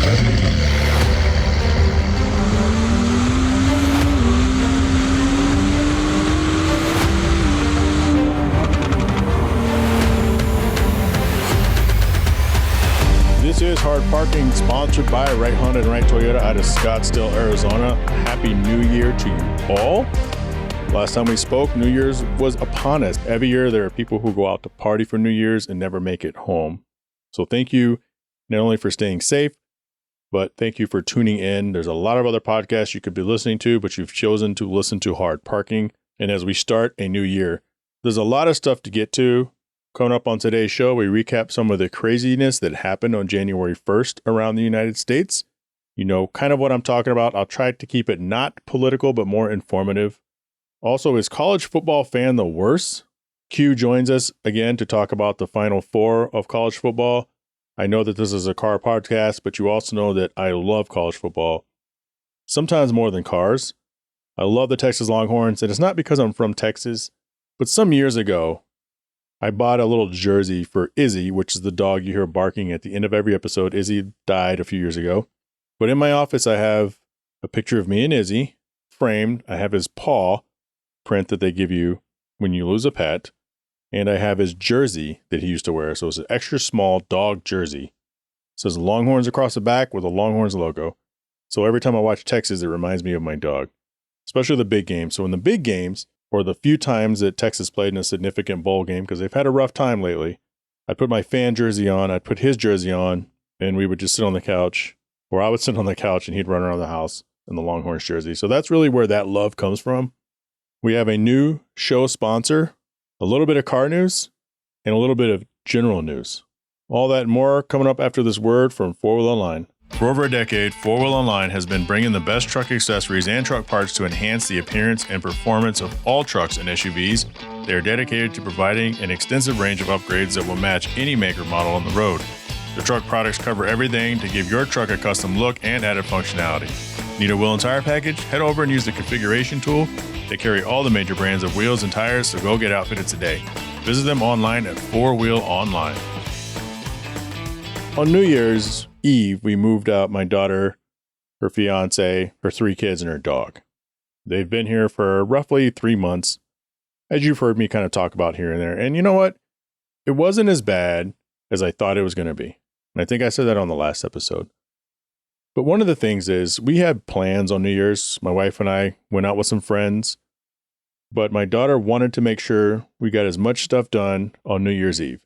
This is Hard Parking, sponsored by Right Honda and Right Toyota out of Scottsdale, Arizona. Happy New Year to you all. Last time we spoke, New Year's was upon us. Every year there are people who go out to party for New Year's and never make it home. So thank you not only for staying safe, but thank you for tuning in. There's a lot of other podcasts you could be listening to, but you've chosen to listen to Hard Parking. And as we start a new year, there's a lot of stuff to get to. Coming up on today's show, we recap some of the craziness that happened on January 1st around the United States. You know, kind of what I'm talking about. I'll try to keep it not political, but more informative. Also, is college football fan the worst? Q joins us again to talk about the Final Four of college football. I know that this is a car podcast, but you also know that I love college football, sometimes more than cars. I love the Texas Longhorns, and it's not because I'm from Texas, but some years ago, I bought a little jersey for Izzy, which is the dog you hear barking at the end of every episode. Izzy died a few years ago. But in my office, I have a picture of me and Izzy framed. I have his paw print that they give you when you lose a pet. And I have his jersey that he used to wear. So it's an extra small dog jersey. It says Longhorns across the back with a Longhorns logo. So every time I watch Texas, it reminds me of my dog, especially the big games. So in the big games, or the few times that Texas played in a significant bowl game, because they've had a rough time lately, I'd put my fan jersey on, I'd put his jersey on, and we would just sit on the couch, or I would sit on the couch and he'd run around the house in the Longhorns jersey. So that's really where that love comes from. We have a new show sponsor, a little bit of car news, and a little bit of general news. All that and more coming up after this word from 4Wheel Online. For over a decade, 4Wheel Online has been bringing the best truck accessories and truck parts to enhance the appearance and performance of all trucks and SUVs. They are dedicated to providing an extensive range of upgrades that will match any make or model on the road. The truck products cover everything to give your truck a custom look and added functionality. Need a wheel and tire package? Head over and use the configuration tool. They carry all the major brands of wheels and tires, so go get outfitted today. Visit them online at 4Wheel Online. On New Year's Eve, we moved out my daughter, her fiance, her 3 kids, and her dog. They've been here for roughly 3 months, as you've heard me kind of talk about here and there. And you know what? It wasn't as bad as I thought it was going to be. And I think I said that on the last episode. But one of the things is we had plans on New Year's. My wife and I went out with some friends, but my daughter wanted to make sure we got as much stuff done on New Year's Eve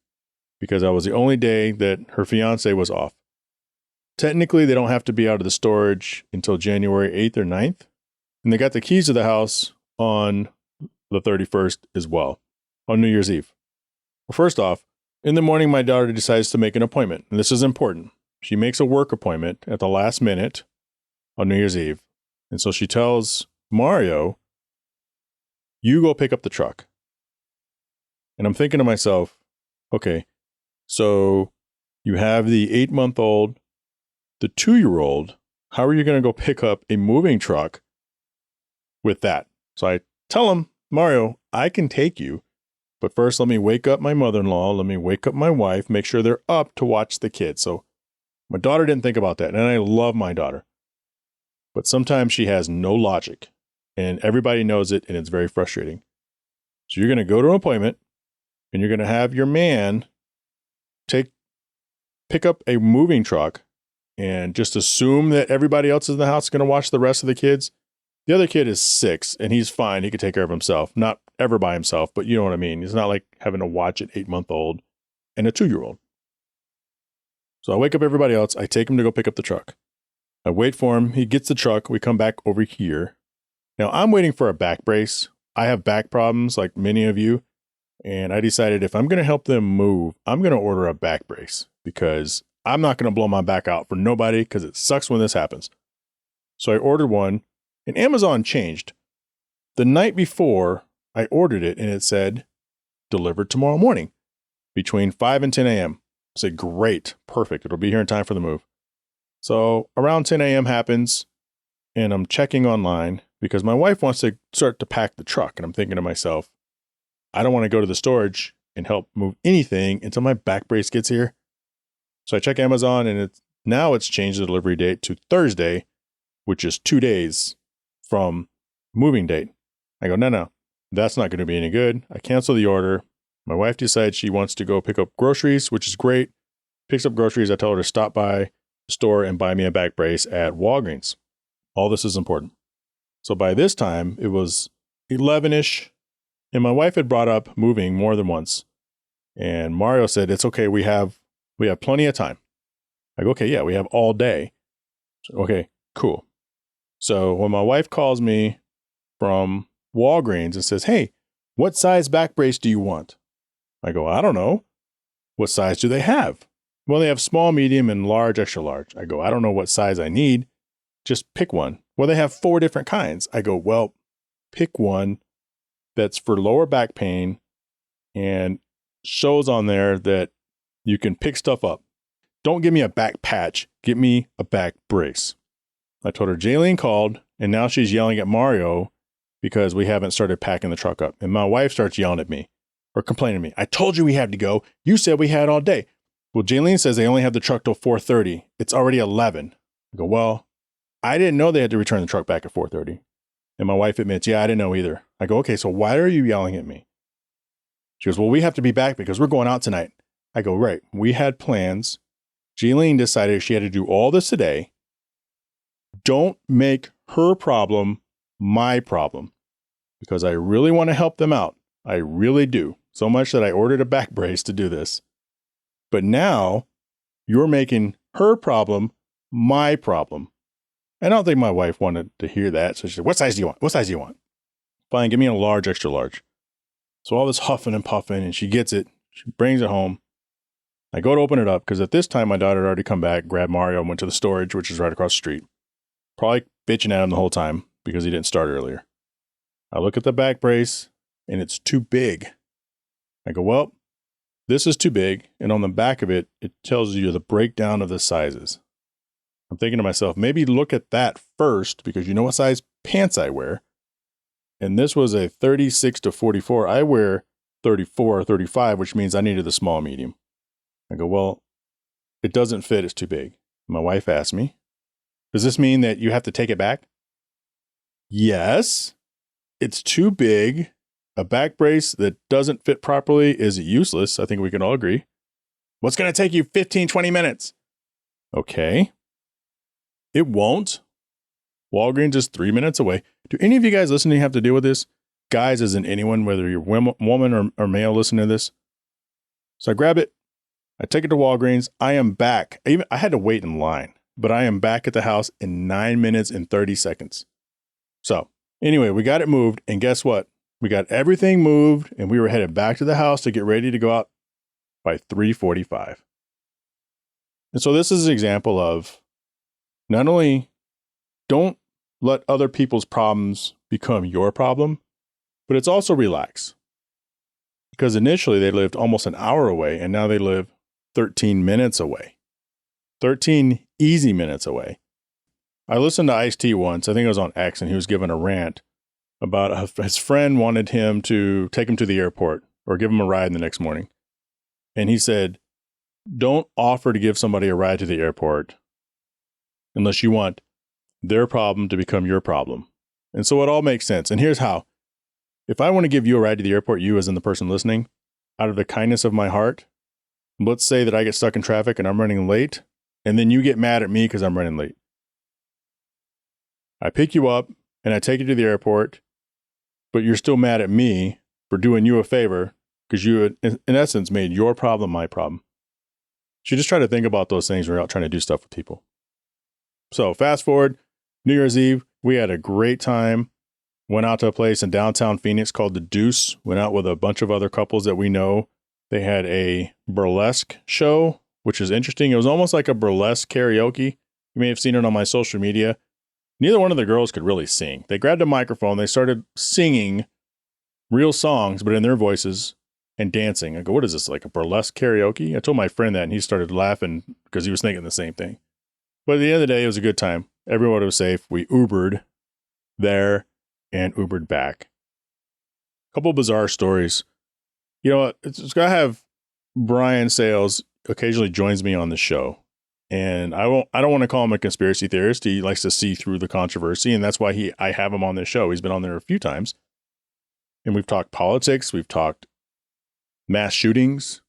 because that was the only day that her fiance was off. Technically, they don't have to be out of the storage until January 8th or 9th. And they got the keys to the house on the 31st as well, on New Year's Eve. Well, first off, in the morning, my daughter decides to make an appointment. And this is important. She makes a work appointment at the last minute on New Year's Eve. And so she tells Mario, you go pick up the truck. And I'm thinking to myself, okay, so you have the 8-month-old, the 2-year-old, how are you going to go pick up a moving truck with that? So I tell him, Mario, I can take you, but first let me wake up my mother-in-law, let me wake up my wife, make sure they're up to watch the kids. So my daughter didn't think about that, and I love my daughter. But sometimes she has no logic, and everybody knows it, and it's very frustrating. So you're going to go to an appointment, and you're going to have your man pick up a moving truck and just assume that everybody else in the house is going to watch the rest of the kids. The other kid is 6 and he's fine. He could take care of himself. Not ever by himself, but you know what I mean. It's not like having to watch an 8-month-old and a 2-year-old. So I wake up everybody else. I take him to go pick up the truck. I wait for him. He gets the truck. We come back over here. Now I'm waiting for a back brace. I have back problems like many of you. And I decided if I'm going to help them move, I'm going to order a back brace because I'm not going to blow my back out for nobody because it sucks when this happens. So I ordered one and Amazon changed. The night before I ordered it and it said delivered tomorrow morning between 5 and 10 a.m. I said, great, perfect. It'll be here in time for the move. So around 10 a.m. happens and I'm checking online because my wife wants to start to pack the truck. And I'm thinking to myself, I don't want to go to the storage and help move anything until my back brace gets here. So I check Amazon and it's Now it's changed the delivery date to Thursday, which is 2 days from moving date. I go, no, that's not going to be any good. I cancel the order. My wife decides she wants to go pick up groceries, which is great. Picks up groceries. I tell her to stop by the store and buy me a back brace at Walgreens. All this is important. So by this time, it was 11-ish, and my wife had brought up moving more than once. And Mario said, it's okay, we have plenty of time. I go, okay, yeah, we have all day. So, okay, cool. So when my wife calls me from Walgreens and says, hey, what size back brace do you want? I go, I don't know. What size do they have? Well, they have small, medium, and large, extra large. I go, I don't know what size I need. Just pick one. Well, they have 4 different kinds. I go, well, pick one that's for lower back pain and shows on there that you can pick stuff up. Don't give me a back patch. Give me a back brace. I told her Jaylene called, and now she's yelling at Mario because we haven't started packing the truck up. And my wife starts yelling at me or complaining to me. I told you we had to go. You said we had all day. Well, Jaylene says they only have the truck till 4:30. It's already 11. I go, well, I didn't know they had to return the truck back at 4:30. And my wife admits, yeah, I didn't know either. I go, okay, so why are you yelling at me? She goes, well, we have to be back because we're going out tonight. I go, right. We had plans. Jaylene decided she had to do all this today. Don't make her problem my problem because I really want to help them out. I really do. So much that I ordered a back brace to do this. But now you're making her problem my problem. I don't think my wife wanted to hear that. So she said, what size do you want? What size do you want? Fine, give me a large, extra large. So all this huffing and puffing, and she gets it. She brings it home. I go to open it up because at this time, my daughter had already come back, grabbed Mario, and went to the storage, which is right across the street. Probably bitching at him the whole time because he didn't start earlier. I look at the back brace, and it's too big. I go, well, this is too big. And on the back of it, it tells you the breakdown of the sizes. I'm thinking to myself, maybe look at that first because you know what size pants I wear. And this was a 36 to 44. I wear 34 or 35, which means I needed the small medium. I go, well, it doesn't fit. It's too big. My wife asked me, does this mean that you have to take it back? Yes, it's too big. A back brace that doesn't fit properly is useless. I think we can all agree. What's going to take you 15, 20 minutes? Okay. It won't. Walgreens is 3 minutes away. Do any of you guys listening have to deal with this? Guys, as in anyone, whether you're woman or male listening to this. So I grab it. I take it to Walgreens. I am back. I had to wait in line, but I am back at the house in 9 minutes and 30 seconds. So anyway, we got it moved. And guess what? We got everything moved and we were headed back to the house to get ready to go out by 3:45. And so this is an example of not only don't let other people's problems become your problem, but it's also relax. Because initially they lived almost an hour away and now they live 13 minutes away. 13 easy minutes away. I listened to Ice-T once, I think it was on X, and he was giving a rant about his friend wanted him to take him to the airport or give him a ride the next morning. And he said, don't offer to give somebody a ride to the airport unless you want their problem to become your problem. And so it all makes sense. And here's how. If I want to give you a ride to the airport, you as in the person listening, out of the kindness of my heart, let's say that I get stuck in traffic and I'm running late, and then you get mad at me because I'm running late. I pick you up and I take you to the airport, but you're still mad at me for doing you a favor because you, in essence, made your problem my problem. So you just try to think about those things when you're out trying to do stuff with people. So fast forward, New Year's Eve, we had a great time. Went out to a place in downtown Phoenix called The Deuce. Went out with a bunch of other couples that we know. They had a burlesque show, which is interesting. It was almost like a burlesque karaoke. You may have seen it on my social media. Neither one of the girls could really sing. They grabbed a microphone. They started singing real songs, but in their voices and dancing. I go, what is this, like a burlesque karaoke? I told my friend that, and he started laughing because he was thinking the same thing. But at the end of the day, it was a good time. Everyone was safe. We Ubered there and Ubered back. A couple bizarre stories. You know what? It's got to have Brian Sales occasionally joins me on the show. And I don't want to call him a conspiracy theorist. He likes to see through the controversy, and that's why I have him on this show. He's been on there a few times. And we've talked politics, we've talked mass shootings,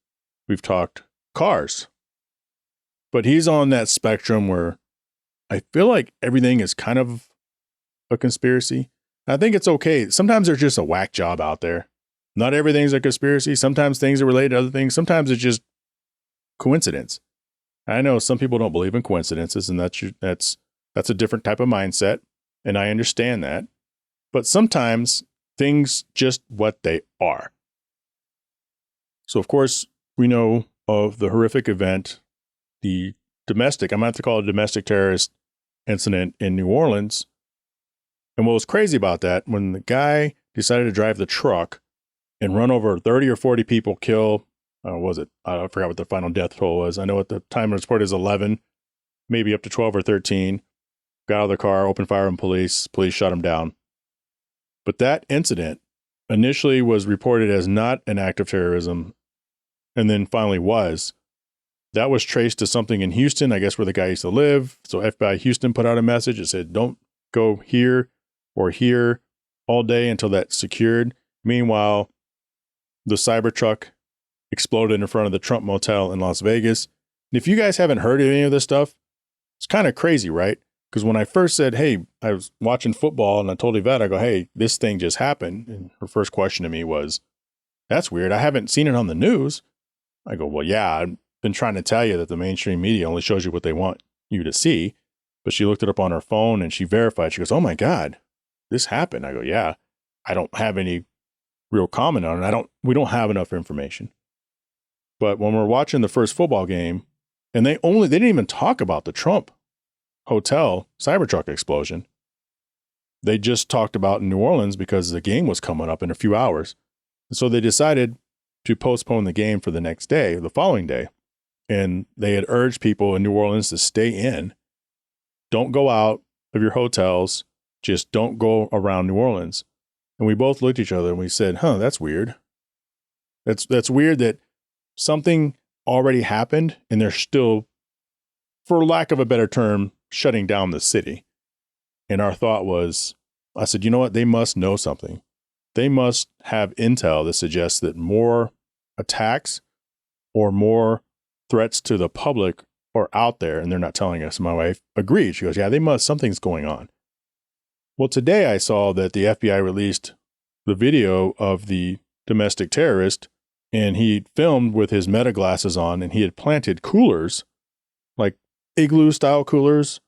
we've talked cars. But he's on that spectrum where I feel like everything is kind of a conspiracy. I think it's okay. Sometimes there's just a whack job out there. Not everything's a conspiracy. Sometimes things are related to other things. Sometimes it's just coincidence. I know some people don't believe in coincidences, and that's a different type of mindset, and I understand that. But sometimes things just what they are. So, of course, we know of the horrific event, the domestic, I'm going to have to call it a domestic terrorist incident in New Orleans. And what was crazy about that, when the guy decided to drive the truck and run over 30 or 40 people, kill, I forgot what the final death toll was. I know at the time of report is 11, maybe up to 12 or 13. Got out of the car, opened fire on police. Police shot him down. But that incident initially was reported as not an act of terrorism, and then finally was. That was traced to something in Houston, I guess where the guy used to live. So FBI Houston put out a message that said, don't go here or here all day until that's secured. Meanwhile, the Cybertruck exploded in front of the Trump Motel in Las Vegas. And if you guys haven't heard of any of this stuff, it's kind of crazy, right? Because when I first said, hey, I was watching football and I told Yvette, I go, hey, this thing just happened. And her first question to me was, that's weird. I haven't seen it on the news. I go, well, yeah, I've been trying to tell you that the mainstream media only shows you what they want you to see. But she looked it up on her phone and she verified. She goes, oh my God, this happened. I go, yeah, I don't have any real comment on it. We don't have enough information. But when we're watching the first football game, and they didn't even talk about the Trump Hotel Cybertruck explosion. They just talked about in New Orleans because the game was coming up in a few hours. And so they decided to postpone the game for the next day, the following day. And they had urged people in New Orleans to stay in. Don't go out of your hotels. Just don't go around New Orleans. And we both looked at each other and we said, that's weird. That's weird that something already happened and they're still, for lack of a better term, shutting down the city. And our thought was, I said, you know what? They must know something. They must have intel that suggests that more attacks or more threats to the public are out there and they're not telling us. My wife agreed. She goes, yeah, something's going on. Well, today I saw that the FBI released the video of the domestic terrorist, and he filmed with his meta glasses on, and he had planted coolers, like igloo style coolers,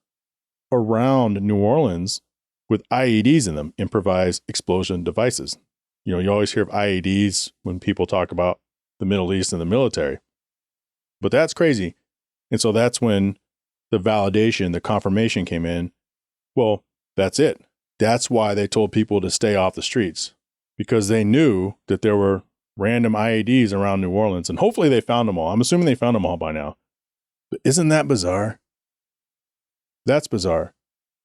around New Orleans with IEDs in them, improvised explosion devices. You know, you always hear of IEDs when people talk about the Middle East and the military. But that's crazy. And so that's when the validation, the confirmation came in. Well, that's it. That's why they told people to stay off the streets, because they knew that there were random IEDs around New Orleans, and hopefully they found them all. I'm assuming they found them all by now. But isn't that bizarre? That's bizarre.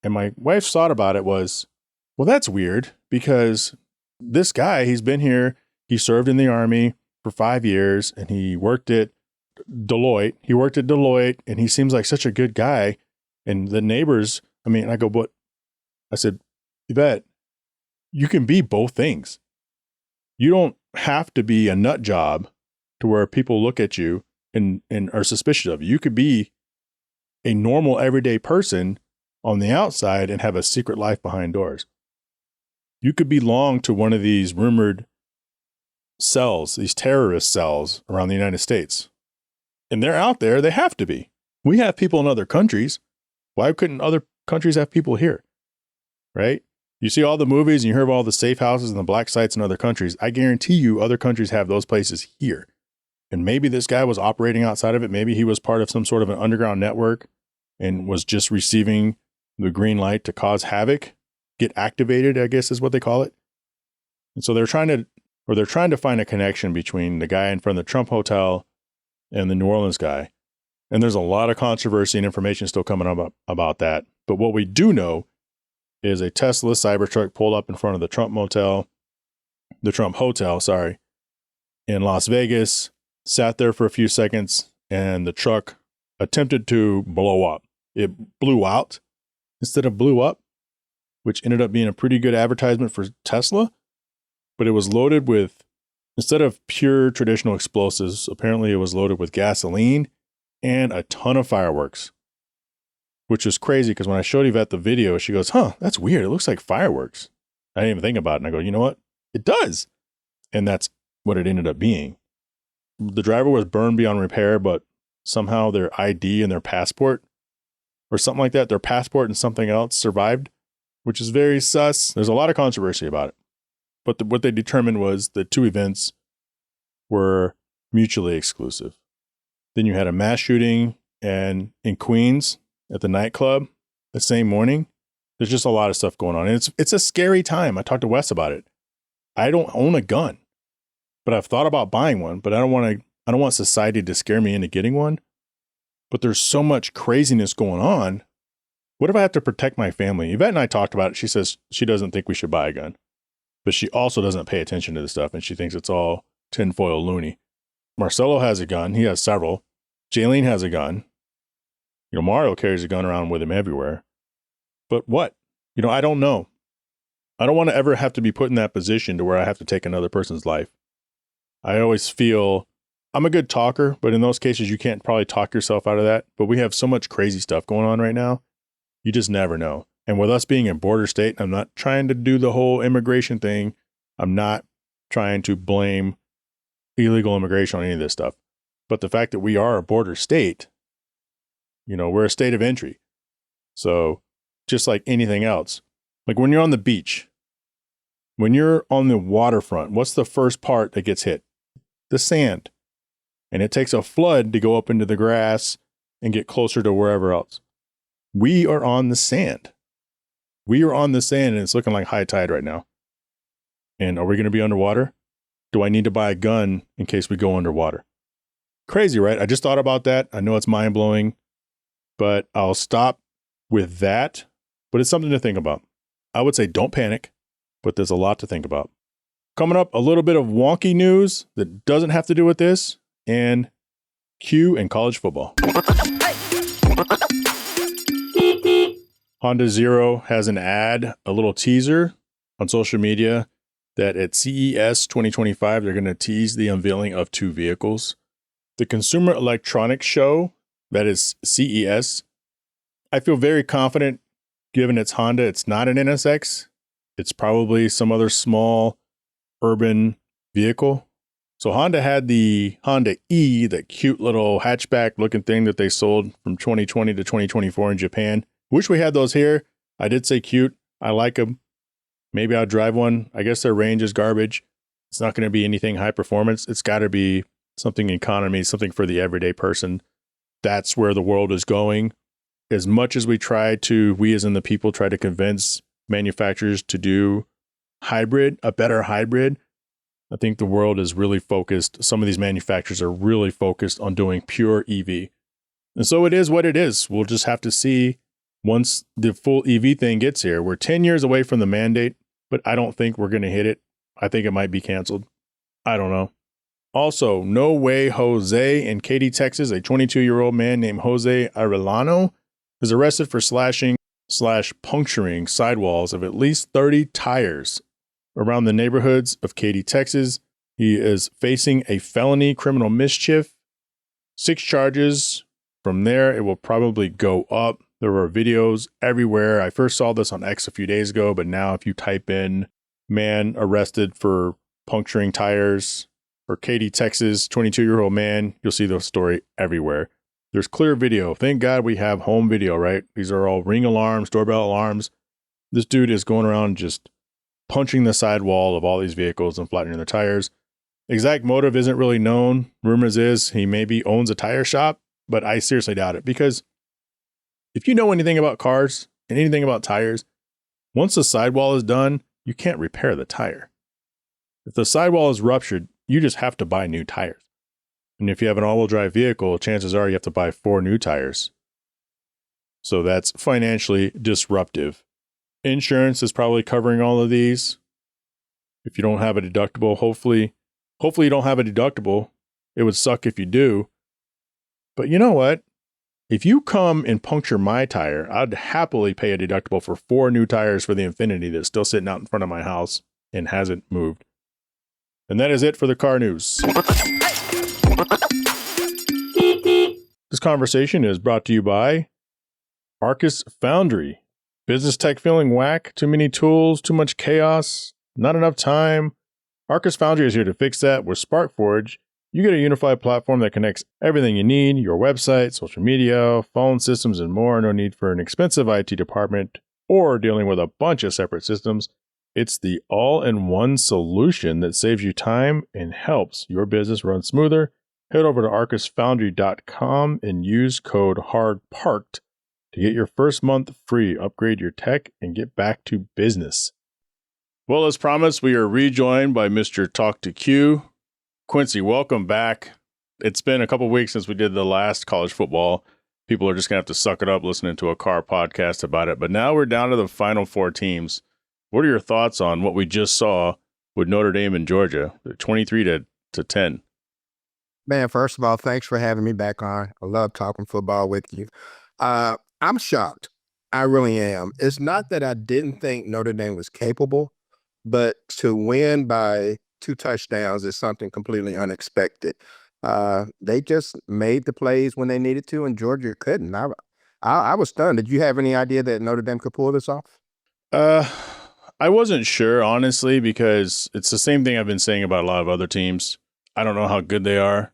And my wife's thought about it was, well, that's weird, because this guy, he's been here, he served in the Army for 5 years, and he worked at Deloitte. And he seems like such a good guy. And the neighbors, I go, but I said, Yvette, you can be both things. You don't have to be a nut job to where people look at you and are suspicious of you. You could be a normal everyday person on the outside and have a secret life behind doors. You could belong to one of these rumored cells, these terrorist cells around the United States. And they're out there. They have to be. We have people in other countries. Why couldn't other countries have people here? Right? You see all the movies and you hear of all the safe houses and the black sites in other countries. I guarantee you other countries have those places here. And maybe this guy was operating outside of it. Maybe he was part of some sort of an underground network and was just receiving the green light to cause havoc, get activated, I guess is what they call it. And so they're trying to find a connection between the guy in front of the Trump Hotel and the New Orleans guy. And there's a lot of controversy and information still coming up about that. But what we do know is a Tesla Cybertruck pulled up in front of the Trump Hotel, in Las Vegas, sat there for a few seconds, and the truck attempted to blow up. It blew out instead of blew up, which ended up being a pretty good advertisement for Tesla. But it was loaded with, instead of pure traditional explosives, apparently it was loaded with gasoline and a ton of fireworks, which was crazy because when I showed Yvette the video, she goes, huh, that's weird. It looks like fireworks. I didn't even think about it. And I go, you know what? It does. And that's what it ended up being. The driver was burned beyond repair, but somehow their ID and their passport or something like that, their passport and something else survived, which is very sus. There's a lot of controversy about it. But what they determined was the two events were mutually exclusive. Then you had a mass shooting in Queens at the nightclub the same morning. There's just a lot of stuff going on. And it's a scary time. I talked to Wes about it. I don't own a gun, but I've thought about buying one, but I don't want society to scare me into getting one. But there's so much craziness going on. What if I have to protect my family? Yvette and I talked about it. She says she doesn't think we should buy a gun, but she also doesn't pay attention to this stuff. And she thinks it's all tinfoil loony. Marcelo has a gun. He has several. Jaylene has a gun. Mario carries a gun around with him everywhere. But what? I don't know. I don't want to ever have to be put in that position to where I have to take another person's life. I always feel I'm a good talker, but in those cases, you can't probably talk yourself out of that. But we have so much crazy stuff going on right now. You just never know. And with us being a border state, I'm not trying to do the whole immigration thing. I'm not trying to blame illegal immigration on any of this stuff. But the fact that we are a border state, we're a state of entry. So just like anything else, like when you're on the beach, when you're on the waterfront, what's the first part that gets hit? The sand. And it takes a flood to go up into the grass and get closer to wherever else. We are on the sand. We are on the sand and it's looking like high tide right now. And are we going to be underwater? Do I need to buy a gun in case we go underwater? Crazy, right? I just thought about that. I know it's mind blowing, but I'll stop with that. But it's something to think about. I would say don't panic, but there's a lot to think about. Coming up, a little bit of wonky news that doesn't have to do with this, and Q and college football. Honda Zero has an ad, a little teaser on social media that at CES 2025, they're going to tease the unveiling of two vehicles. The Consumer Electronics Show, that is CES, I feel very confident given it's Honda, it's not an NSX. It's probably some other small urban vehicle. So Honda had the Honda E, that cute little hatchback looking thing that they sold from 2020 to 2024 in Japan. Wish we had those here. I did say cute. I like them. Maybe I'll drive one. I guess their range is garbage. It's not going to be anything high performance. It's got to be something economy, something for the everyday person. That's where the world is going. As much as we as in the people try to convince manufacturers to do hybrid, a better hybrid, I think the world is really focused. Some of these manufacturers are really focused on doing pure EV. And so it is what it is. We'll just have to see once the full EV thing gets here. We're 10 years away from the mandate, but I don't think we're going to hit it. I think it might be canceled. I don't know. Also, No Way Jose in Katy, Texas, a 22-year-old man named Jose Arellano is arrested for slashing/puncturing sidewalls of at least 30 tires around the neighborhoods of Katy, Texas. He is facing a felony criminal mischief, 6 charges. From there, it will probably go up. There were videos everywhere. I first saw this on X a few days ago, but now if you type in man arrested for puncturing tires or Katy, Texas, 22-year-old man, you'll see the story everywhere. There's clear video. Thank God we have home video, right? These are all ring alarms, doorbell alarms. This dude is going around just punching the sidewall of all these vehicles and flattening their tires. Exact motive isn't really known. Rumors is he maybe owns a tire shop, but I seriously doubt it, because if you know anything about cars and anything about tires, once the sidewall is done, you can't repair the tire. If the sidewall is ruptured, you just have to buy new tires. And if you have an all-wheel drive vehicle, chances are you have to buy 4 new tires. So that's financially disruptive. Insurance is probably covering all of these. If you don't have a deductible, hopefully you don't have a deductible. It would suck if you do. But you know what? If you come and puncture my tire, I'd happily pay a deductible for 4 new tires for the Infinity that's still sitting out in front of my house and hasn't moved. And that is it for the car news. This conversation is brought to you by Arcus Foundry. Business tech feeling whack? Too many tools? Too much chaos? Not enough time? Arcus Foundry is here to fix that. With SparkForge, you get a unified platform that connects everything you need, your website, social media, phone systems, and more. No need for an expensive IT department or dealing with a bunch of separate systems. It's the all-in-one solution that saves you time and helps your business run smoother. Head over to arcusfoundry.com and use code HARDPARKED to get your first month free. Upgrade your tech and get back to business. Well, as promised, we are rejoined by Mr. Talk2Q. Quincy, welcome back. It's been a couple weeks since we did the last college football. People are just going to have to suck it up listening to a car podcast about it. But now we're down to the final 4 teams. What are your thoughts on what we just saw with Notre Dame and Georgia, 23 to 10? Man, first of all, thanks for having me back on. I love talking football with you. I'm shocked. I really am. It's not that I didn't think Notre Dame was capable, but to win by 2 touchdowns is something completely unexpected. They just made the plays when they needed to, and Georgia couldn't. I was stunned. Did you have any idea that Notre Dame could pull this off? I wasn't sure, honestly, because it's the same thing I've been saying about a lot of other teams. I don't know how good they are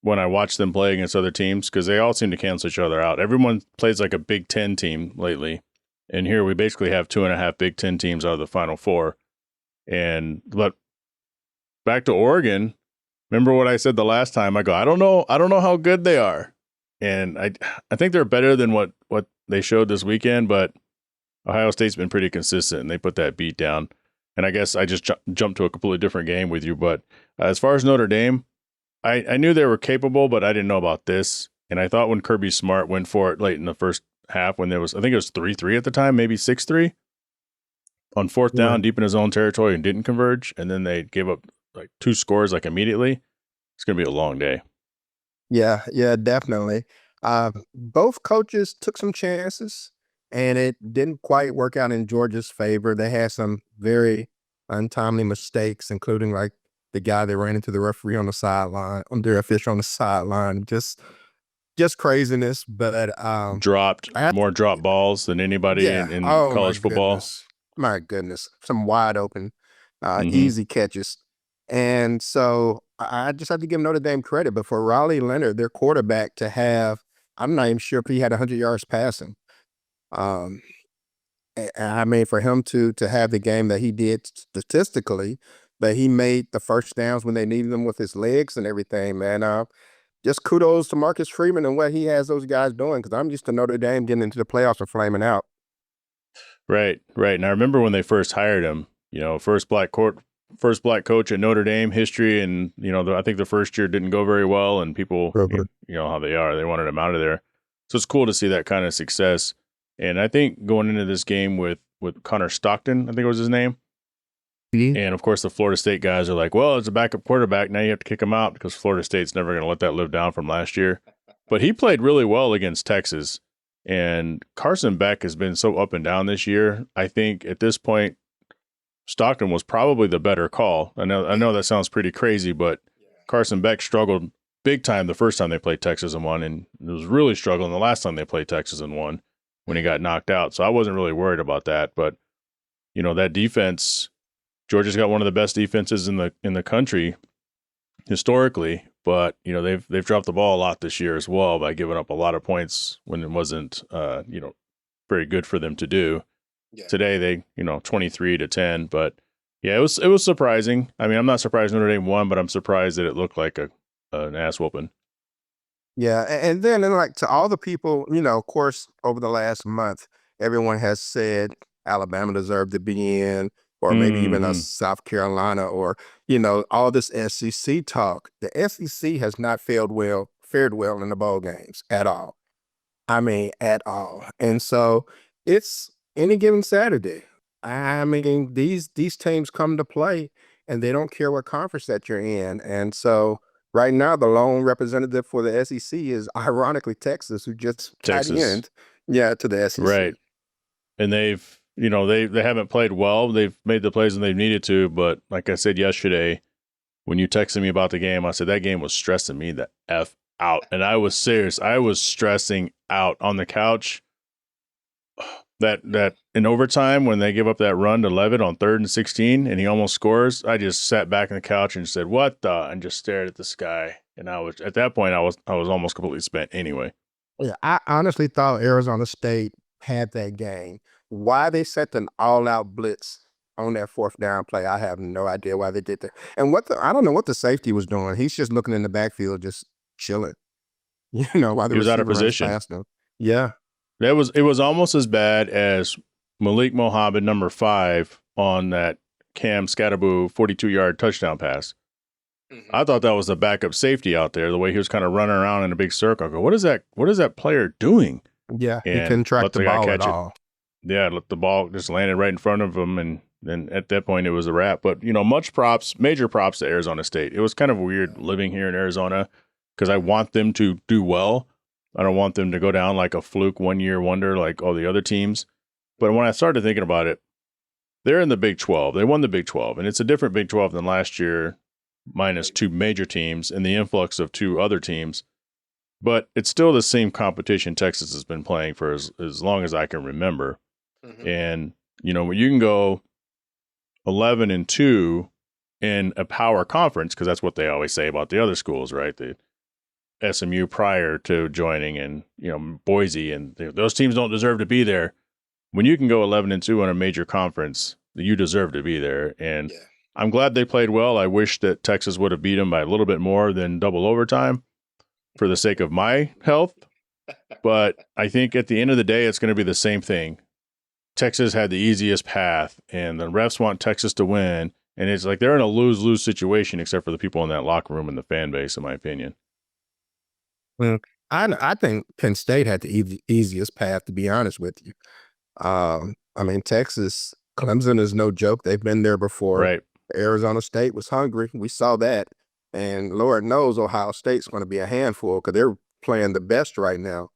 when I watch them play against other teams, because they all seem to cancel each other out. Everyone plays like a Big Ten team lately. And here we basically have 2.5 Big Ten teams out of the Final 4. But back to Oregon, remember what I said the last time? I go, I don't know how good they are. And I think they're better than what they showed this weekend, but Ohio State's been pretty consistent, and they put that beat down. And I guess I just jumped to a completely different game with you. But as far as Notre Dame, I knew they were capable, but I didn't know about this. And I thought when Kirby Smart went for it late in the first half, when there was, I think it was 3-3 at the time, maybe 6-3, on 4th down, deep in his own territory, and didn't converge, and then they gave up like 2 scores like immediately. It's going to be a long day. Yeah, definitely. Both coaches took some chances, and it didn't quite work out in Georgia's favor. They had some very untimely mistakes, including like the guy that ran into the referee on the sideline, on their official on the sideline. Just craziness. But more drop balls than anybody in college football. My goodness, some wide open, easy catches. And so I just have to give Notre Dame credit. But for Riley Leonard, their quarterback, to have, I'm not even sure if he had 100 yards passing. I mean, for him to have the game that he did statistically, but he made the first downs when they needed them with his legs and everything, man. Just kudos to Marcus Freeman and what he has those guys doing, because I'm used to Notre Dame getting into the playoffs and flaming out. Right. And I remember when they first hired him, first black coach at Notre Dame history, and I think the first year didn't go very well, and people, you know how they are, they wanted him out of there. So it's cool to see that kind of success. And I think going into this game with Gunnar Stockton, I think was his name. Mm-hmm. And of course the Florida State guys are like, well, it's a backup quarterback, now you have to kick him out, because Florida State's never going to let that live down from last year. But he played really well against Texas. And Carson Beck has been so up and down this year. I think at this point, Stockton was probably the better call. I know that sounds pretty crazy, but Carson Beck struggled big time the first time they played Texas and won, and it was really struggling the last time they played Texas and won when he got knocked out. So I wasn't really worried about that. But that defense, Georgia's got one of the best defenses in the country historically. But they've dropped the ball a lot this year as well by giving up a lot of points when it wasn't very good for them to do. Yeah. Today they 23 to 10, but yeah, it was surprising. I mean, I'm not surprised Notre Dame won, but I'm surprised that it looked like an ass whooping. Yeah, and then like to all the people, of course, over the last month, everyone has said Alabama deserved to be in, or maybe even a South Carolina, or, all this SEC talk. The SEC has not fared well in the bowl games at all. I mean, at all. And so it's any given Saturday. I mean, these teams come to play, and they don't care what conference that you're in. And so Right now, the lone representative for the SEC is ironically Texas, who just got Texas, in, yeah, to the SEC. right? And they haven't played well. They've made the plays when they've needed to, but like I said yesterday, when you texted me about the game, I said that game was stressing me the F out. And I was serious. I was stressing out on the couch. That in overtime, when they give up that run to Leavitt on 3rd and 16 and he almost scores, I just sat back on the couch and said, "What the?" and just stared at the sky. And I was at that point I was almost completely spent anyway. Yeah, I honestly thought Arizona State had that game. Why they sent an all-out blitz on that 4th down play, I have no idea why they did that. And I don't know what the safety was doing. He's just looking in the backfield, just chilling, while the He was out of receiver runs position. past him. Yeah. It was almost as bad as Malik Mohammed, number 5, on that Cam Scatterboo 42-yard touchdown pass. Mm-hmm. I thought that was a backup safety out there, the way he was kind of running around in a big circle. I go, what is that player doing? Yeah, and he couldn't track the ball at all. Yeah, the ball just landed right in front of him, and then at that point it was a wrap. But, major props to Arizona State. It was kind of weird living here in Arizona because I want them to do well. I don't want them to go down like a fluke one-year wonder like all the other teams. But when I started thinking about it, they're in the Big 12. They won the Big 12, and it's a different Big 12 than last year, minus 2 major teams and the influx of 2 other teams. But it's still the same competition Texas has been playing for as long as I can remember. Mm-hmm. And, when you can go 11-2 in a power conference, because that's what they always say about the other schools, right? The SMU prior to joining, and Boise, and those teams don't deserve to be there. When you can go 11-2 in a major conference, you deserve to be there. And I'm glad they played well. I wish that Texas would have beat them by a little bit more than double overtime for the sake of my health. But I think at the end of the day, it's going to be the same thing. Texas had the easiest path, and the refs want Texas to win. And it's like they're in a lose-lose situation, except for the people in that locker room and the fan base, in my opinion. Well, I think Penn State had the easiest path, to be honest with you. Texas, Clemson is no joke. They've been there before. Right. Arizona State was hungry. We saw that. And Lord knows Ohio State's going to be a handful because they're playing the best right now.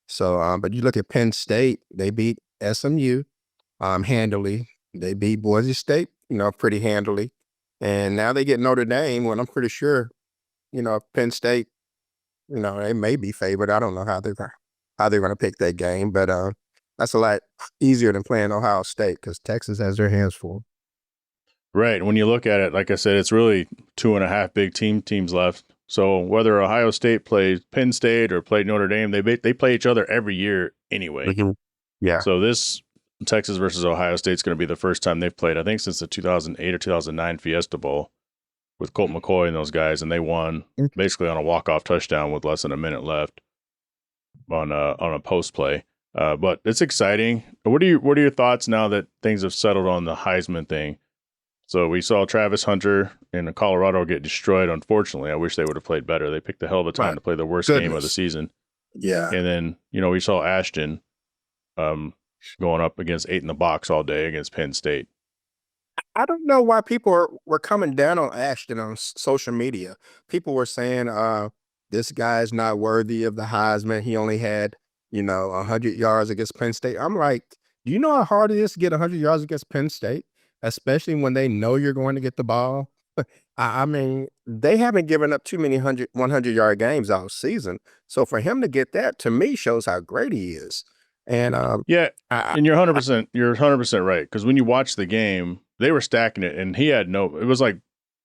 So, but you look at Penn State, they beat SMU handily. They beat Boise State, pretty handily. And now they get Notre Dame, when I'm pretty sure, Penn State, they may be favored. I don't know how they're going to pick that game, but that's a lot easier than playing Ohio State because Texas has their hands full. Right. When you look at it, like I said, it's really 2.5 big teams left. So whether Ohio State plays Penn State or played Notre Dame, they play each other every year anyway. Mm-hmm. Yeah. So this Texas versus Ohio State is going to be the first time they've played, I think, since the 2008 or 2009 Fiesta Bowl with Colt McCoy and those guys, and they won basically on a walk-off touchdown with less than a minute left on a post play. But it's exciting. What are your thoughts now that things have settled on the Heisman thing? So we saw Travis Hunter in Colorado get destroyed. Unfortunately, I wish they would have played better. They picked a hell of a time to play the worst game of the season. Yeah. And then, we saw Ashton going up against 8 in the box all day against Penn State. I don't know why people were coming down on Ashton on social media. People were saying, this guy's not worthy of the Heisman. He only had, 100 yards against Penn State. I'm like, do you know how hard it is to get 100 yards against Penn State? Especially when they know you're going to get the ball. They haven't given up too many 100-yard games all season. So for him to get that, to me, shows how great he is. And and you're 100% right, because when you watch the game, they were stacking it, and he had it was like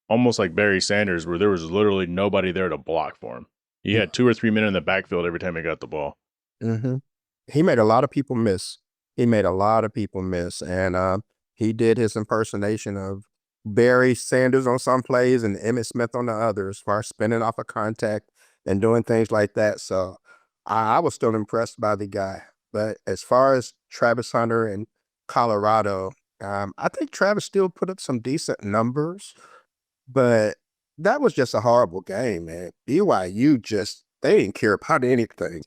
almost like Barry Sanders, where there was literally nobody there to block for him. He had 2 or 3 men in the backfield every time he got the ball. Mm-hmm. He made a lot of people miss. And he did his impersonation of Barry Sanders on some plays and Emmitt Smith on the others, as far as spinning off a contact and doing things like that. So I was still impressed by the guy. But as far as Travis Hunter and Colorado, I think Travis still put up some decent numbers, but that was just a horrible game, man. BYU they didn't care about anything.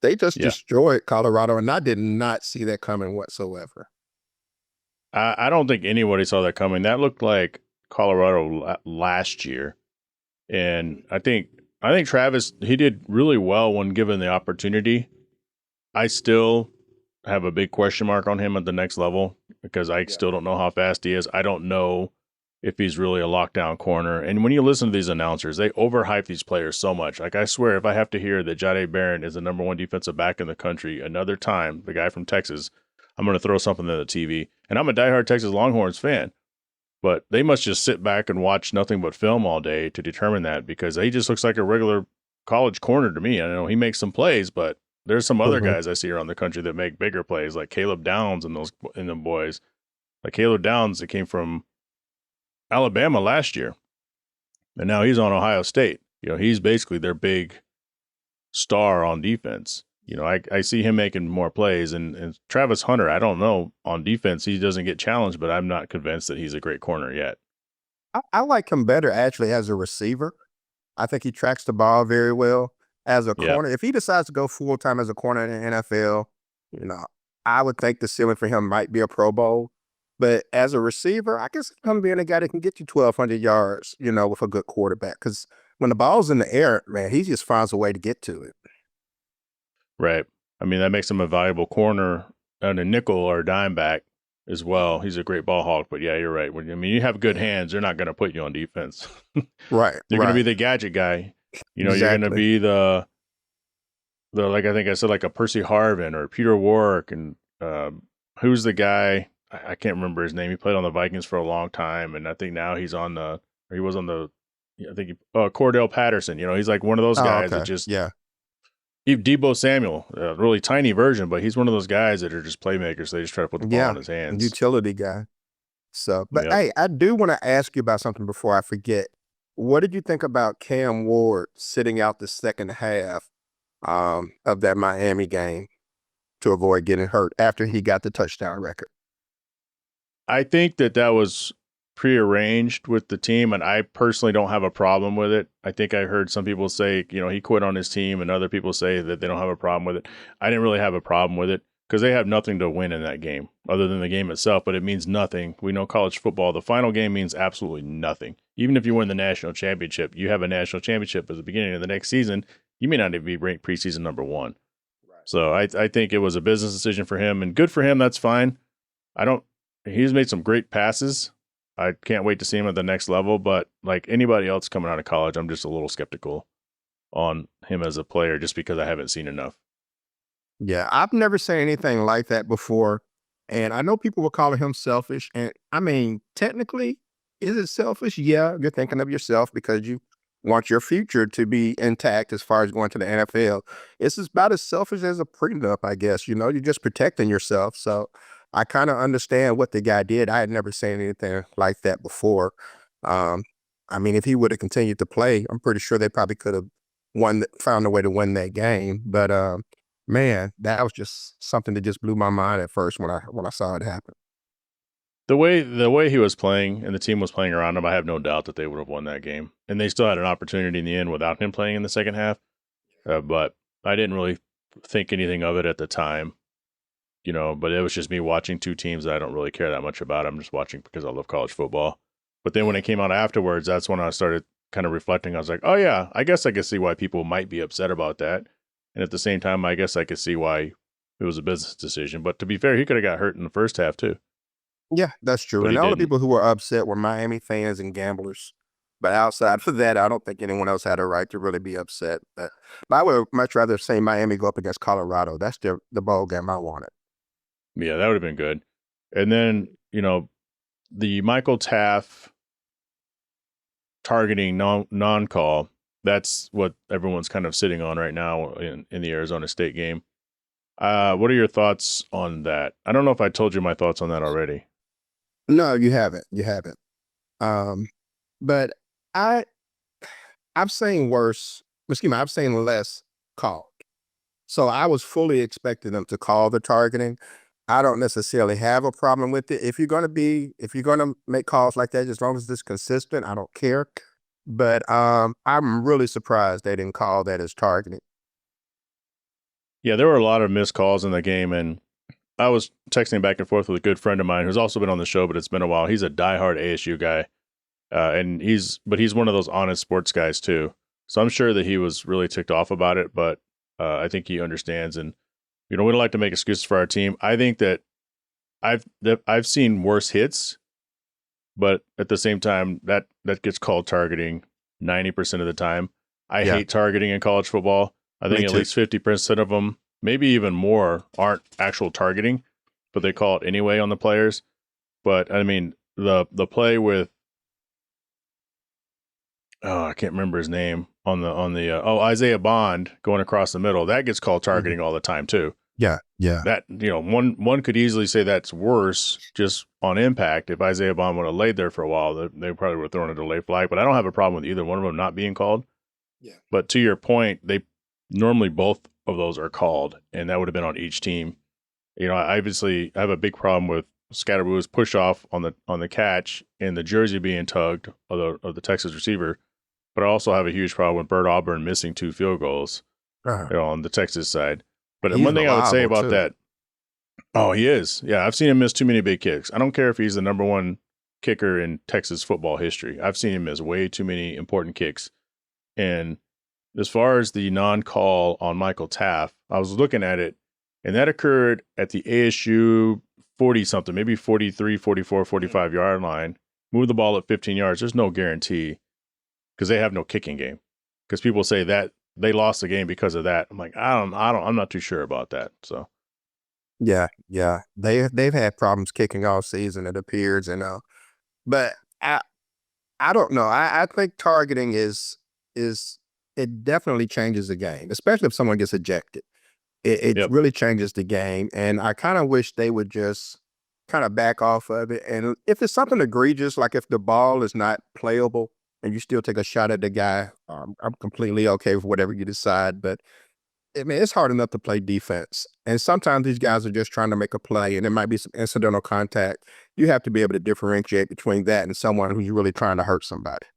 They just destroyed Colorado, and I did not see that coming whatsoever. I don't think anybody saw that coming. That looked like Colorado last year, and I think Travis, he did really well when given the opportunity. I still have a big question mark on him at the next level because I still don't know how fast he is. I don't know if he's really a lockdown corner. And when you listen to these announcers, they overhype these players so much. Like, I swear, if I have to hear that Jhae Barron is the number one defensive back in the country another time, the guy from Texas, I'm going to throw something at the TV. And I'm a diehard Texas Longhorns fan, but they must just sit back and watch nothing but film all day to determine that, because he just looks like a regular college corner to me. I know he makes some plays, but there's some other guys I see around the country that make bigger plays, like Caleb Downs and them boys. Like Caleb Downs that came from Alabama last year, and now he's on Ohio State. He's basically their big star on defense. I see him making more plays, and Travis Hunter, I don't know, on defense, he doesn't get challenged, but I'm not convinced that he's a great corner yet. I like him better actually as a receiver. I think he tracks the ball very well as a corner. If he decides to go full time as a corner in the NFL, I would think the ceiling for him might be a Pro Bowl. But as a receiver, I guess him being a guy that can get you 1,200 yards, with a good quarterback. Because when the ball's in the air, man, he just finds a way to get to it. Right. I mean, that makes him a valuable corner and a nickel or a dime back as well. He's a great ball hawk. But yeah, you're right. You have good hands, they're not going to put you on defense. Right. You're going to be the gadget guy. Exactly. You're going to be the like I think I said, like a Percy Harvin or Peter Warrick, and who's the guy? I can't remember his name. He played on the Vikings for a long time, and I think now he was on the Cordell Patterson. He's like one of those guys that just Debo Samuel, a really tiny version, but he's one of those guys that are just playmakers. They just try to put the ball in his hands. Utility guy. So, but hey, I do want to ask you about something before I forget. What did you think about Cam Ward sitting out the second half of that Miami game to avoid getting hurt after he got the touchdown record? I think that was prearranged with the team, and I personally don't have a problem with it. I think I heard some people say, he quit on his team, and other people say that they don't have a problem with it. I didn't really have a problem with it because they have nothing to win in that game other than the game itself, but it means nothing. We know college football, the final game means absolutely nothing. Even if you win the national championship, you have a national championship at the beginning of the next season, you may not even be ranked preseason number one. Right. So I think it was a business decision for him, and good for him. That's fine. He's made some great passes. I can't wait to see him at the next level, but like anybody else coming out of college, I'm just a little skeptical on him as a player just because I haven't seen enough. Yeah, I've never seen anything like that before. And I know people were calling him selfish. And I mean, technically, is it selfish? Yeah, you're thinking of yourself because you want your future to be intact as far as going to the NFL. It's about as selfish as a prenup, I guess. You're just protecting yourself. So I kind of understand what the guy did. I had never seen anything like that before. I mean, if he would have continued to play, I'm pretty sure they probably could have found a way to win that game. But man, that was just something that just blew my mind at first when I saw it happen. The way he was playing and the team was playing around him, I have no doubt that they would have won that game. And they still had an opportunity in the end without him playing in the second half. But I didn't really think anything of it at the time. But it was just me watching two teams that I don't really care that much about. I'm just watching because I love college football. But then when it came out afterwards, that's when I started kind of reflecting. I was like, oh yeah, I guess I could see why people might be upset about that. And at the same time, I guess I could see why it was a business decision. But to be fair, he could have got hurt in the first half too. Yeah, that's true. And all the people who were upset were Miami fans and gamblers. But outside of that, I don't think anyone else had a right to really be upset. But I would much rather see Miami go up against Colorado. That's the bowl game I wanted. Yeah, that would have been good. And then, the Michael Taft targeting non-call, that's what everyone's kind of sitting on right now in the Arizona State game. What are your thoughts on that? I don't know if I told you my thoughts on that already. No, you haven't. You haven't. But I've seen worse. I've seen less called. So I was fully expecting them to call the targeting. I don't necessarily have a problem with it. If you're going to make calls like that, as long as it's consistent, I don't care. But I'm really surprised they didn't call that as targeting. Yeah, there were a lot of missed calls in the game, and I was texting back and forth with a good friend of mine who's also been on the show, but it's been a while. He's a diehard ASU guy, And he's one of those honest sports guys too. So I'm sure that he was really ticked off about it, but I think he understands. And we don't like to make excuses for our team. I think that I've seen worse hits, but at the same time, that gets called targeting 90% of the time. I hate targeting in college football. I think at least 50% of them, maybe even more, aren't actual targeting, but they call it anyway on the players. But I mean, the play with I can't remember his name on the Isaiah Bond going across the middle, that gets called targeting all the time too. Yeah. That, one could easily say that's worse just on impact. If Isaiah Bond would have laid there for a while, they probably would have thrown a delay flag. But I don't have a problem with either one of them not being called. Yeah. But to your point, they normally both of those are called, and that would have been on each team. I obviously have a big problem with Scatterboo's push off on the catch and the jersey being tugged of the Texas receiver. But I also have a huge problem with Bert Auburn missing 2 field goals on the Texas side. But one thing I would say about that, he is. Yeah, I've seen him miss too many big kicks. I don't care if he's the number one kicker in Texas football history. I've seen him miss way too many important kicks. And as far as the non-call on Michael Taft, I was looking at it, and that occurred at the ASU 40-something, maybe 43, 44, 45-yard line. Move the ball at 15 yards. There's no guarantee because they have no kicking game. Because people say that they lost the game because of that. I'm like, I'm not too sure about that. So, yeah. They've had problems kicking all season, it appears, but I don't know. I think targeting is it definitely changes the game, especially if someone gets ejected. It really changes the game, and I kind of wish they would just kind of back off of it. And if it's something egregious, like if the ball is not playable and you still take a shot at the guy, I'm completely okay with whatever you decide. But I mean, it's hard enough to play defense, and sometimes these guys are just trying to make a play, and there might be some incidental contact. You have to be able to differentiate between that and someone who's really trying to hurt somebody.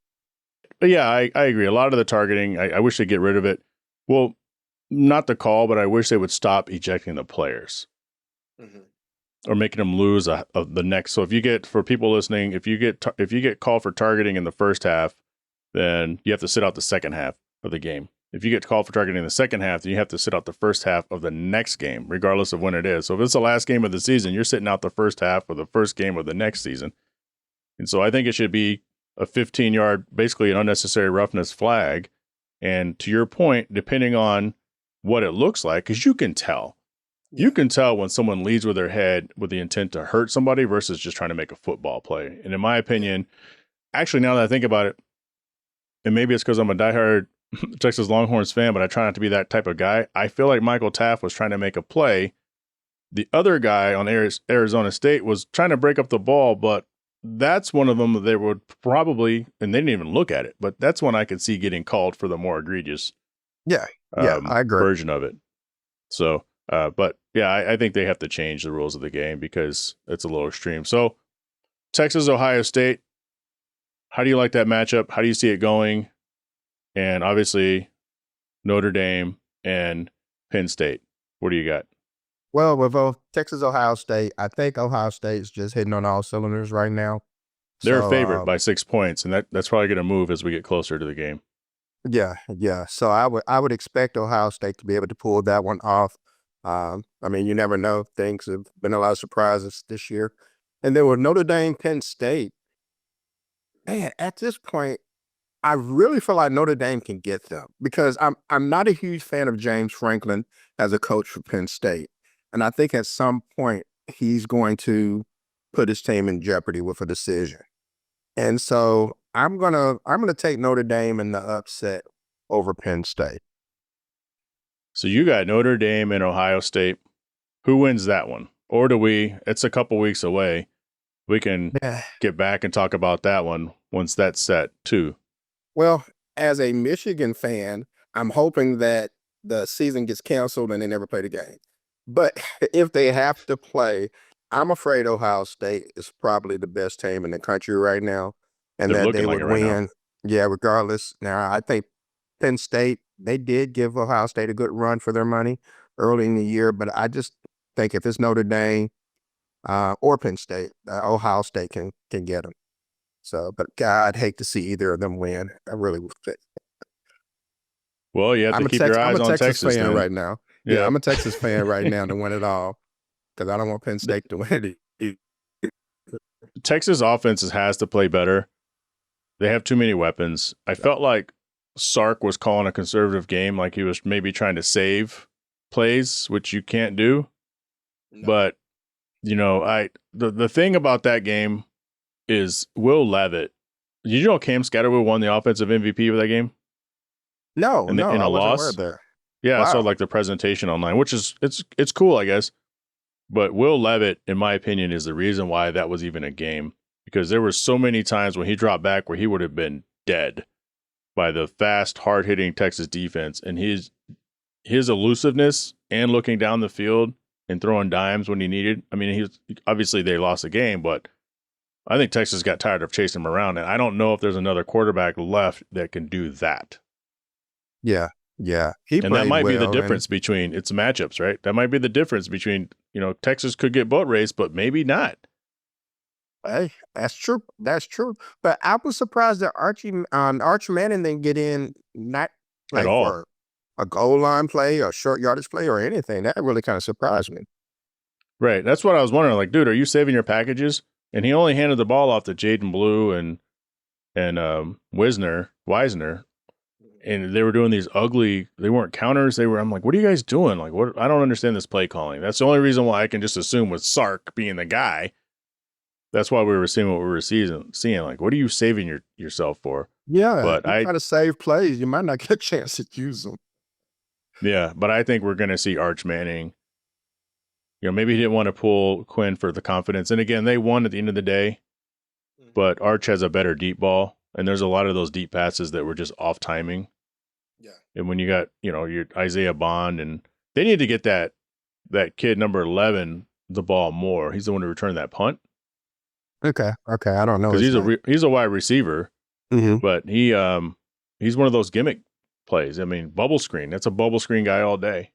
But yeah, I agree. A lot of the targeting, I wish they'd get rid of it. Well, not the call, but I wish they would stop ejecting the players or making them lose the next. So if you get, for people listening, if you get called for targeting in the first half, then you have to sit out the second half of the game. If you get called for targeting in the second half, then you have to sit out the first half of the next game, regardless of when it is. So if it's the last game of the season, you're sitting out the first half of the first game of the next season. And so I think it should be a 15-yard, basically an unnecessary roughness flag. And to your point, depending on what it looks like, because you can tell. You can tell when someone leads with their head with the intent to hurt somebody versus just trying to make a football play. And in my opinion, actually, now that I think about it, and maybe it's because I'm a diehard Texas Longhorns fan, but I try not to be that type of guy. I feel like Michael Taft was trying to make a play. The other guy on Arizona State was trying to break up the ball, but that's one of them that they would probably, and they didn't even look at it, but that's one I could see getting called for the more egregious I agree. version of it. So, but yeah, I think they have to change the rules of the game because it's a little extreme. So, Texas, Ohio State, how do you like that matchup? How do you see it going? And obviously, Notre Dame and Penn State. What do you got? Well, with Texas, Ohio State, I think Ohio State's just hitting on all cylinders right now. They're a favorite by 6 points, and that's probably going to move as we get closer to the game. Yeah. So I would expect Ohio State to be able to pull that one off. I mean, you never know. Things have been a lot of surprises this year. And then with Notre Dame, Penn State, man, at this point, I really feel like Notre Dame can get them because I'm not a huge fan of James Franklin as a coach for Penn State. And I think at some point he's going to put his team in jeopardy with a decision. And so I'm gonna take Notre Dame in the upset over Penn State. So you got Notre Dame and Ohio State. Who wins that one? Or do we? It's a couple weeks away. We can get back and talk about that one once that's set too. Well, as a Michigan fan, I'm hoping that the season gets canceled and they never play the game. But if they have to play, I'm afraid Ohio State is probably the best team in the country right now, and that they would win. Yeah, regardless. Now, I think Penn State, they did give Ohio State a good run for their money early in the year, but I just think if it's Notre Dame or Penn State, Ohio State can get them. So, but God, I'd hate to see either of them win. I really would. Well, you have to keep your eyes on Texas fan then. right now. Yeah, I'm a Texas fan right now to win it all because I don't want Penn State to win it. Texas offense has to play better. They have too many weapons. I felt like Sark was calling a conservative game, like he was maybe trying to save plays, which you can't do. No. But, you know, the thing about that game is Will Leavitt. Did you know Cam Scatterwood won the offensive MVP of that game? No, in a loss. Yeah, wow. I saw like the presentation online, which is it's cool, I guess. But Will Leavitt, in my opinion, is the reason why that was even a game, because there were so many times when he dropped back where he would have been dead by the fast, hard-hitting Texas defense, and his elusiveness and looking down the field and throwing dimes when he needed. I mean, obviously they lost the game, but I think Texas got tired of chasing him around, and I don't know if there's another quarterback left that can do that. Yeah. And that might be the difference between it's matchups, right? That might be the difference between, you know, Texas could get boat race, but maybe not. Hey, that's true. That's true. But I was surprised that Arch Manning didn't get in, not like at all for a goal line play or short yardage play or anything. That really kind of surprised me. Right. That's what I was wondering. Like, dude, are you saving your packages? And he only handed the ball off to Jaden Blue and Wisner. And they were doing these ugly, they weren't counters. I'm like, what are you guys doing? Like, what? I don't understand this play calling. That's the only reason why I can just assume with Sark being the guy. That's why we were seeing what we were seeing. Like, what are you saving yourself for? Yeah, but I try to save plays. You might not get a chance to use them. Yeah, but I think we're going to see Arch Manning. You know, maybe he didn't want to pull Quinn for the confidence. And again, they won at the end of the day. But Arch has a better deep ball. And there's a lot of those deep passes that were just off timing. Yeah. And when you got, you know, your Isaiah Bond, and they need to get that kid number 11 the ball more. He's the one who returned that punt. Okay. I don't know. Because he's a wide receiver, but he's one of those gimmick plays. I mean, bubble screen. That's a bubble screen guy all day.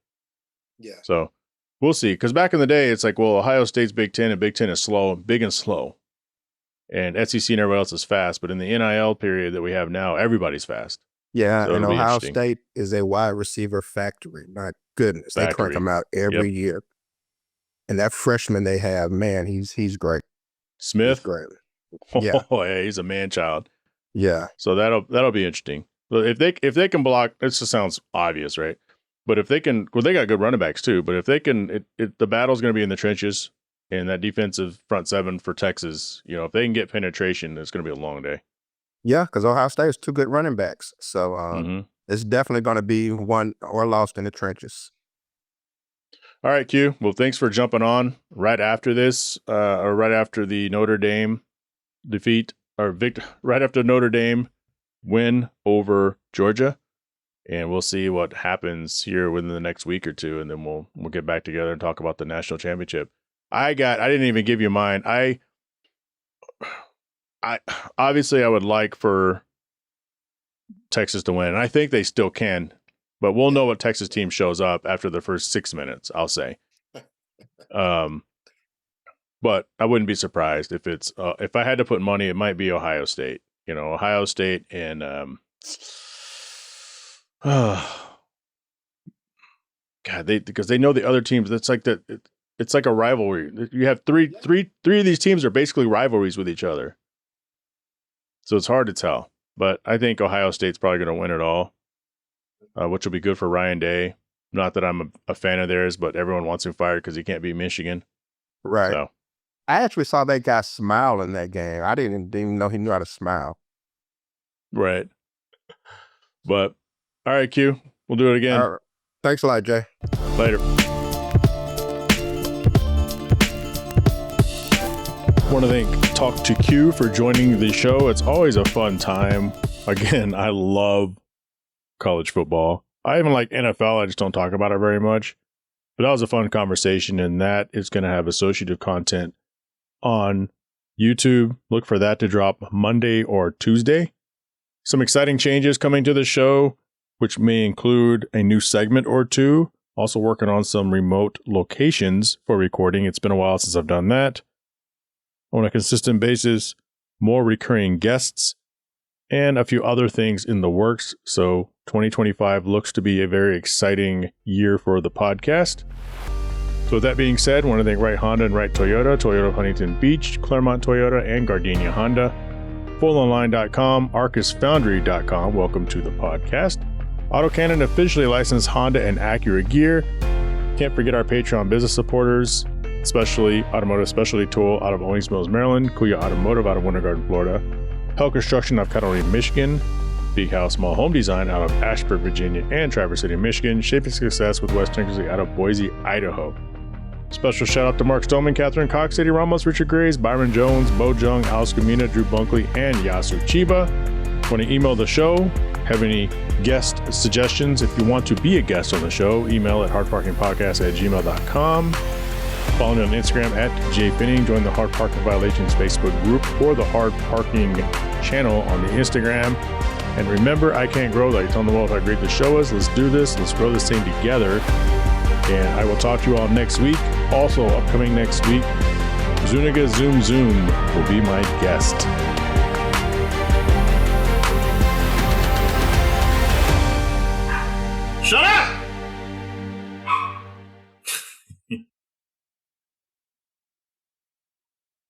Yeah. So we'll see. Because back in the day, it's like, well, Ohio State's Big Ten, and Big Ten is big and slow. And SEC and everybody else is fast, but in the NIL period that we have now, everybody's fast. Yeah, so and Ohio State is a wide receiver factory. My goodness, they crank them out every year. And that freshman they have, man, he's great. Smith, he's great. Yeah, he's a man child. Yeah, so that'll be interesting. But if they can block, it just sounds obvious, right? But if they can, well, they got good running backs too. But if they can, the battle's going to be in the trenches. And that defensive front seven for Texas, you know, if they can get penetration, it's going to be a long day. Yeah, because Ohio State has two good running backs. So it's definitely going to be won or lost in the trenches. All right, Q. Well, thanks for jumping on right after this, or right after the Notre Dame defeat, or right after Notre Dame win over Georgia. And we'll see what happens here within the next week or two. And then we'll get back together and talk about the national championship. I didn't even give you mine. I obviously I would like for Texas to win. And I think they still can, but we'll know what Texas team shows up after the first 6 minutes, I'll say. But I wouldn't be surprised if it's if I had to put money, it might be Ohio State. You know, Ohio State and God, because they know the other teams. It's like that. It's like a rivalry. You have three of these teams are basically rivalries with each other. So it's hard to tell. But I think Ohio State's probably going to win it all, which will be good for Ryan Day. Not that I'm a fan of theirs, but everyone wants him fired because he can't beat Michigan. Right. So. I actually saw that guy smile in that game. I didn't even know he knew how to smile. Right. But, all right, Q. We'll do it again. Right. Thanks a lot, Jay. Later. I want to thank Talk2Q for joining the show. It's always a fun time. Again, I love college football. I even like NFL. I just don't talk about it very much. But that was a fun conversation, and that is going to have associative content on YouTube. Look for that to drop Monday or Tuesday. Some exciting changes coming to the show, which may include a new segment or two. Also working on some remote locations for recording. It's been a while since I've done that on a consistent basis. more recurring guests, and a few other things in the works. So 2025 looks to be a very exciting year for the podcast. So with that being said, I want to thank Wright Honda and Wright Toyota, Toyota of Huntington Beach, Claremont Toyota, and Gardenia Honda, FullOnline.com, ArcusFoundry.com. Welcome to the podcast. AutoCannon officially licensed Honda and Acura gear. Can't forget our Patreon business supporters, especially Automotive Specialty Tool out of Owings Mills, Maryland, Kuya Automotive out of Winter Garden, Florida, Hell Construction out of Catalina, Michigan, Big House Small Home Design out of Ashburn, Virginia, and Traverse City, Michigan, Shaping Success with West Texas out of Boise, Idaho. Special shout out to Mark Stoneman, Catherine Cox, Eddie Ramos, Richard Grays, Byron Jones, Bo Jung, Alice Gamina, Drew Bunkley, and Yasu Chiba. Want to email the show? Have any guest suggestions? If you want to be a guest on the show, email at hardparkingpodcast@gmail.com. Follow me on Instagram at Pfenning. Join the Hard Parking Violations Facebook group or the Hard Parking channel on the Instagram. And remember, I can't grow like telling the world how great the show is. Let's do this. Let's grow this thing together. And I will talk to you all next week. Also, upcoming next week, Zuniga Zoom Zoom will be my guest.